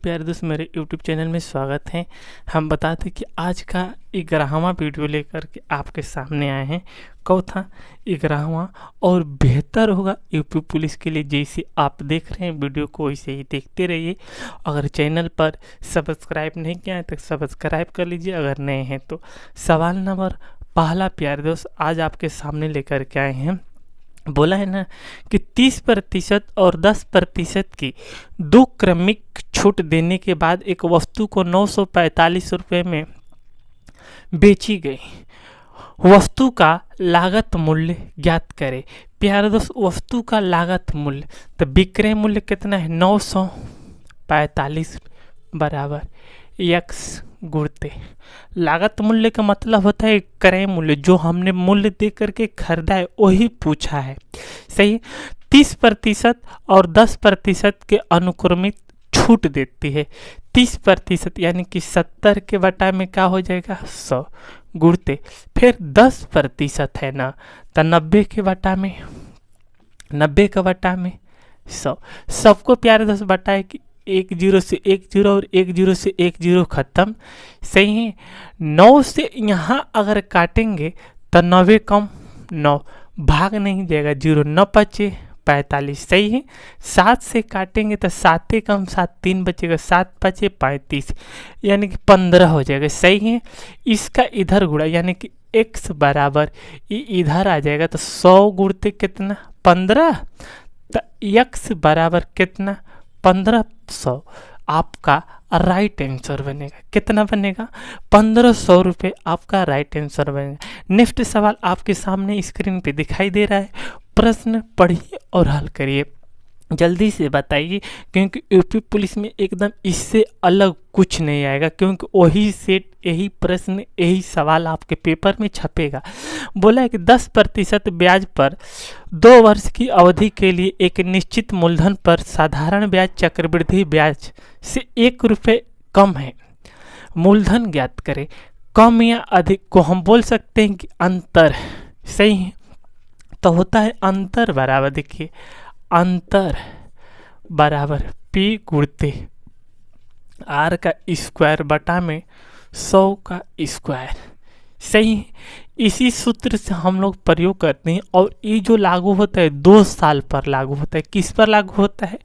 प्यारे दोस्त, मेरे YouTube चैनल में स्वागत है। हम बताते कि आज का 11वां वीडियो लेकर के आपके सामने आए हैं। चौथा 11वां और बेहतर होगा यूपी पुलिस के लिए। जैसे आप देख रहे हैं वीडियो को वैसे ही देखते रहिए। अगर चैनल पर सब्सक्राइब नहीं किया है तो सब्सक्राइब कर लीजिए, अगर नए हैं तो। सवाल नंबर पहला प्यारे दोस्त आज आपके सामने लेकर के आए हैं। बोला है ना कि 30% और 10% की दो क्रमिक छूट देने के बाद एक वस्तु को 945 रुपये में बेची गई। वस्तु का लागत मूल्य ज्ञात करें। प्यारे दोस्त, वस्तु का लागत मूल्य तो विक्रय मूल्य कितना है? 945 बराबर x गुणते लागत मूल्य का मतलब होता है क्रय मूल्य, जो हमने मूल्य दे करके खरीदा है वही पूछा है। सही। 30% और 10% के अनुक्रमित छूट देती है। 30% यानी कि 70 के बटा में क्या हो जाएगा? 100 गुणते फिर 10% है ना तो 90 के बटा में 90 का बटा में 100। सबको प्यारे दोस्त बटाए कि 10 से 10 और 10 से 10 खत्म। सही है। 9 से यहाँ अगर काटेंगे तो 90 कम 9 भाग नहीं जाएगा, 0 9 बचे 45। सही है। 7 से काटेंगे तो 7 कम 7 3 बचेगा, 7 बचे 35 यानी कि 15 हो जाएगा। सही है। इसका इधर गुणा यानी कि x बराबर ये इधर आ जाएगा तो 100 गुणते कितना? 15। तो x बराबर कितना? 1500 आपका राइट आंसर बनेगा। कितना बनेगा? 1500 रुपये आपका राइट आंसर बनेगा। नेक्स्ट सवाल आपके सामने स्क्रीन पे दिखाई दे रहा है। प्रश्न पढ़िए और हल करिए, जल्दी से बताइए, क्योंकि यूपी पुलिस में एकदम इससे अलग कुछ नहीं आएगा, क्योंकि वही सेट यही प्रश्न यही सवाल आपके पेपर में छपेगा। बोला है कि 10% ब्याज पर 2 वर्ष की अवधि के लिए एक निश्चित मूलधन पर साधारण ब्याज चक्रवृद्धि ब्याज से 1 रुपये कम है। मूलधन ज्ञात करें। कम या अधिक को हम बोल सकते हैं कि अंतर। सही है। तो होता है अंतर बराबर, देखिए अंतर बराबर P गुणते R का स्क्वायर बटा में 100 का स्क्वायर। सही है। इसी सूत्र से हम लोग प्रयोग करते हैं और ये जो लागू होता है 2 साल पर लागू होता है। किस पर लागू होता है?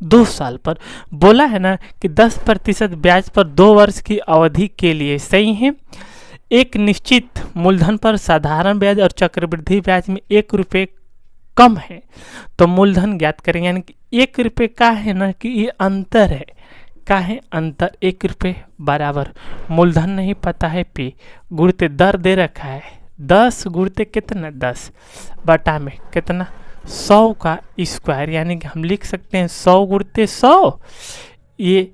2 साल पर। बोला है ना कि 10% ब्याज पर 2 वर्ष की अवधि के लिए। सही है। एक निश्चित मूलधन पर साधारण ब्याज और चक्रवृद्धि ब्याज में 1 रुपये कम है, तो मूलधन ज्ञात करें। यानी कि 1 रुपये का है ना कि ये अंतर है। का है? अंतर 1 रुपये बराबर मूलधन नहीं पता है P गुणते दर दे रखा है 10 गुणते कितना? 10 बटा में कितना? 100 का स्क्वायर। यानी कि हम लिख सकते हैं 100 गुणते 100। ये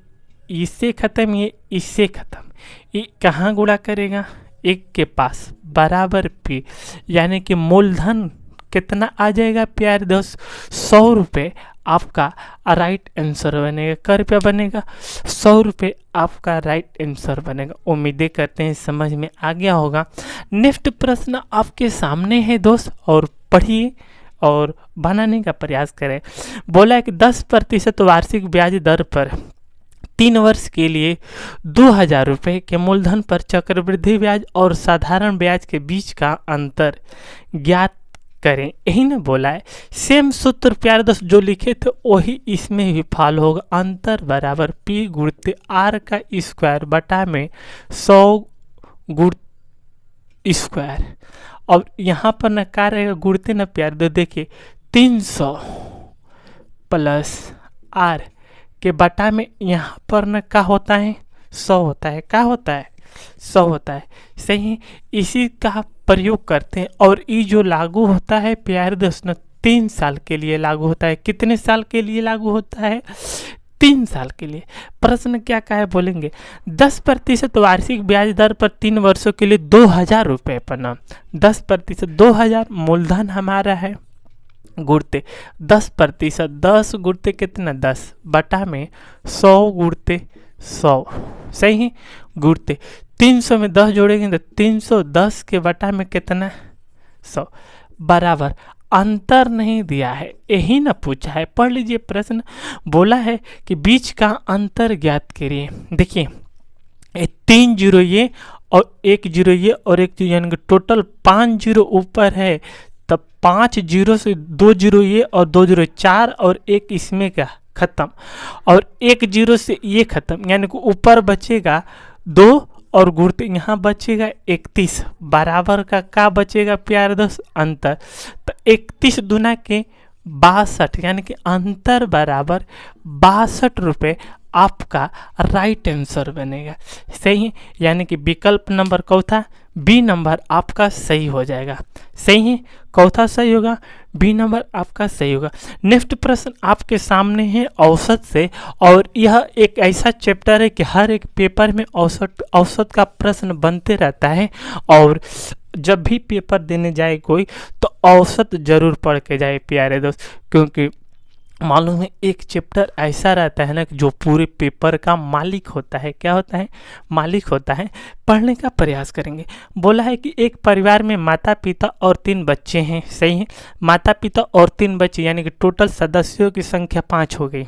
इससे खत्म, ये इससे खत्म, ये कहाँ गुणा करेगा? 1 के पास बराबर P। यानी कि मूलधन कितना आ जाएगा प्यारे दोस्त? 100 रुपये आपका राइट आंसर बनेगा। क्या रुपया बनेगा? 100 रुपये आपका राइट आंसर बनेगा। उम्मीदें करते हैं समझ में आ गया होगा। नेक्स्ट प्रश्न आपके सामने है दोस्त, और पढ़िए और बनाने का प्रयास करें। बोला है कि 10% वार्षिक ब्याज दर पर 3 वर्ष के लिए 2000 रुपये के मूलधन पर चक्रवृद्धि ब्याज और साधारण ब्याज के बीच का अंतर ज्ञात करें। यही ना बोला है। सेम सूत्र प्यारे दोस्त जो लिखे थे वही इसमें भी फॉलो होगा। अंतर बराबर P गुणते R का स्क्वायर बटा में 100 गुण स्क्वायर। और यहाँ पर न क्या रहेगा? गुणते ना प्यारे दोस्त, देखिए 300 प्लस R के बटा में यहाँ पर न क्या होता है? 100 होता है। क्या होता है? 100 होता है। सही है। इसी का प्रयोग करते हैं और ये जो लागू होता है प्यारे दोस्त 3 साल के लिए लागू होता है। कितने साल के लिए लागू होता है? 3 साल के लिए। प्रश्न क्या है बोलेंगे? 10% वार्षिक ब्याज दर पर 3 वर्षों के लिए 2000 रुपये पर ना 10% 2000 मूलधन हमारा है गुणते 10%। 10 गुणते कितना? 10 बटा में 100 गुणते 100। सही है। गुणते 300 में 10 जोड़ेंगे तो 310 के बटा में कितना? 100 बराबर अंतर नहीं दिया है, यही ना पूछा है। पढ़ लीजिए प्रश्न, बोला है कि बीच का अंतर ज्ञात करिए। देखिए 3 जीरो ये और 1 जीरो ये और 1 जीरो, यानी कि टोटल 5 जीरो ऊपर है, तब 5 जीरो से 2 जीरो ये और 2 जीरो 4 और 1 इसमें का खत्म, और 1 जीरो से ये खत्म, यानी कि ऊपर बचेगा 2 और गुणते यहाँ बचेगा 31, बराबर का बचेगा प्यारे दोस्त अंतर। तो 31 दूना के 62, यानी कि अंतर बराबर 62 रुपये आपका राइट आंसर बनेगा। सही, यानी कि विकल्प नंबर चौथा बी नंबर आपका सही हो जाएगा। सही है, चौथा सही होगा, बी नंबर आपका सही होगा। नेक्स्ट प्रश्न आपके सामने है औसत से, और यह एक ऐसा चैप्टर है कि हर एक पेपर में औसत का प्रश्न बनते रहता है, और जब भी पेपर देने जाए कोई तो औसत जरूर पढ़ के जाए प्यारे दोस्त, क्योंकि मालूम है एक चैप्टर ऐसा रहता है ना कि जो पूरे पेपर का मालिक होता है। क्या होता है? मालिक होता है। पढ़ने का प्रयास करेंगे। बोला है कि एक परिवार में माता पिता और 3 बच्चे हैं। सही है, माता पिता और 3 बच्चे, यानी कि टोटल सदस्यों की संख्या 5 हो गई।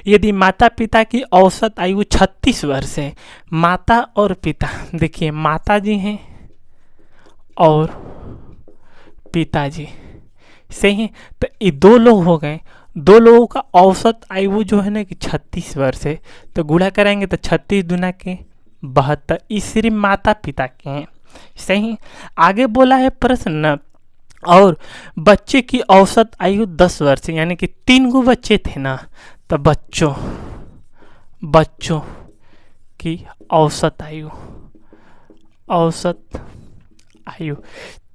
यदि माता पिता की औसत आयु 36 वर्ष है, माता और पिता, देखिए माता जी हैं और पिताजी, सही है, तो ये 2 लोग हो गए। 2 लोगों का औसत आयु जो है ना कि 36 वर्ष है, तो गुणा कराएंगे तो 36 दूना के 72, ये सिर्फ माता पिता के हैं। सही, आगे बोला है प्रश्न, और बच्चे की औसत आयु 10 वर्ष है, यानी कि 3 गो बच्चे थे ना, तो बच्चों की औसत आयु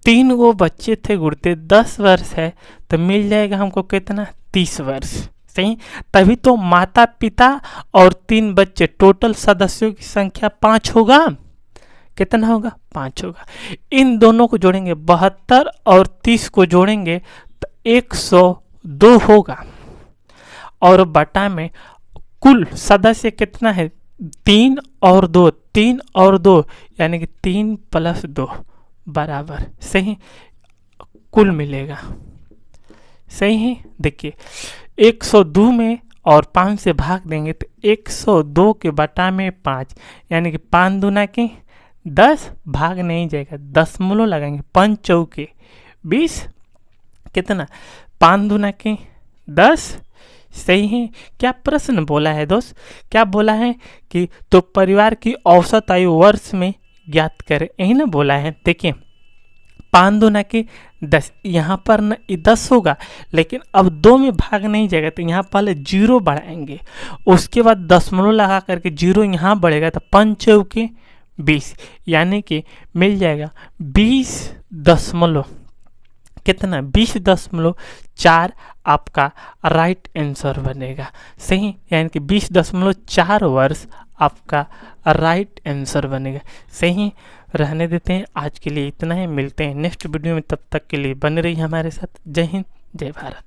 3 गो बच्चे थे, गुड़ते 10 वर्ष है, तो मिल जाएगा हमको कितना? 30 वर्ष। सही, तभी तो माता पिता और 3 बच्चे, टोटल सदस्यों की संख्या 5 होगा। कितना होगा? 5 होगा। इन दोनों को जोड़ेंगे, 72 और 30 को जोड़ेंगे तो 102 होगा, और बटा में कुल सदस्य कितना है? 3 और 2, यानी कि 3 + 2 बराबर, सही, कुल मिलेगा। सही है, देखिए 102 में और 5 से भाग देंगे तो 102 के बटा में 5, यानी कि 5 दूना के 10, भाग नहीं जाएगा, दशमलव लगाएंगे, 5 चौके 20, कितना? 5 दूना के 10। सही है। क्या प्रश्न बोला है दोस्त? क्या बोला है कि तो परिवार की औसत आयु वर्ष में ज्ञात करें, यही ना बोला है। देखिए 5 दूना के 10, यहाँ पर न 10 होगा, लेकिन अब 2 में भाग नहीं जाएगा, तो यहाँ पहले 0 बढ़ाएंगे, उसके बाद दशमलव लगा करके 0 यहाँ बढ़ेगा, तो 5 चौके 20, यानी कि मिल जाएगा 20 दशमलव कितना? 20.4 आपका राइट आंसर बनेगा। सही, यानी कि 20.4 वर्ष आपका राइट आंसर बनेगा। सही, रहने देते हैं, आज के लिए इतना ही, मिलते हैं नेक्स्ट वीडियो में, तब तक के लिए बने रहिए हमारे साथ। जय हिंद, जय भारत।